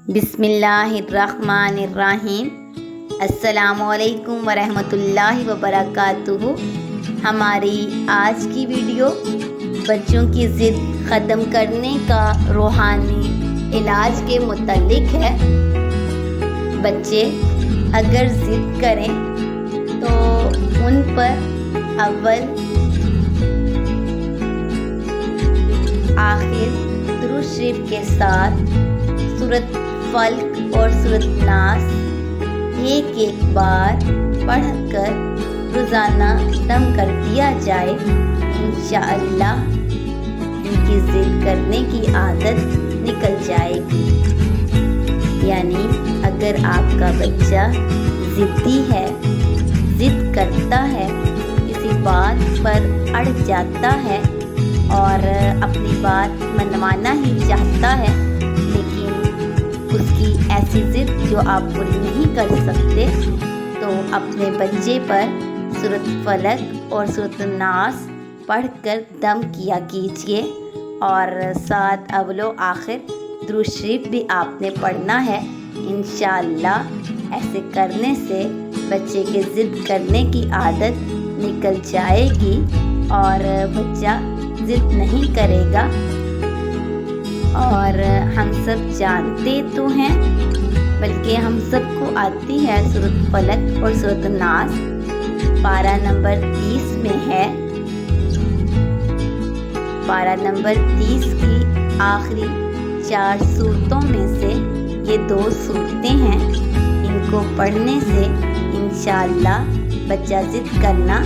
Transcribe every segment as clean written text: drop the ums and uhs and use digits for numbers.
بسم اللہ الرحمن الرحیم۔ السلام علیکم ورحمۃ اللہ وبرکاتہ۔ ہماری آج کی ویڈیو بچوں کی ضد ختم کرنے کا روحانی علاج کے متعلق ہے۔ بچے اگر ضد کریں تو ان پر اول آخر درود شریف کے ساتھ سورۃ فلق اور سورۃ ناس ایک بار پڑھ کر روزانہ دم کر دیا جائے، انشاءاللہ ان کی ضد کرنے کی عادت نکل جائے گی۔ یعنی اگر آپ کا بچہ ضدی ہے، ضد کرتا ہے، کسی بات پر اڑ جاتا ہے اور اپنی بات منوانا ہی چاہتا ہے، لیکن اس کی ایسی ضد جو آپ پوری نہیں کر سکتے، تو اپنے بچے پر سورۃ فلق اور سورۃ الناس پڑھ کر دم کیا کیجیے، اور ساتھ اول و آخر درود شریف بھی آپ نے پڑھنا ہے۔ انشاءاللہ ایسے کرنے سے بچے کے ضد کرنے کی عادت نکل جائے گی اور بچہ ضد نہیں کرے گا۔ اور ہم سب جانتے تو ہیں، بلکہ ہم سب کو آتی ہے سورۃ فلق اور سورۃ الناس، پارہ نمبر 30 میں ہے۔ پارہ نمبر 30 کی آخری 4 سورتوں میں سے یہ 2 سورتیں ہیں۔ ان کو پڑھنے سے انشاءاللہ بچہ ضد کرنا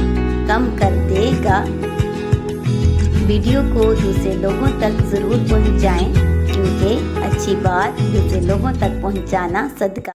کم کر دے گا۔ ویڈیو کو دوسرے لوگوں تک ضرور پہنچائیں، کیونکہ اچھی بات دوسرے لوگوں تک پہنچانا صدقہ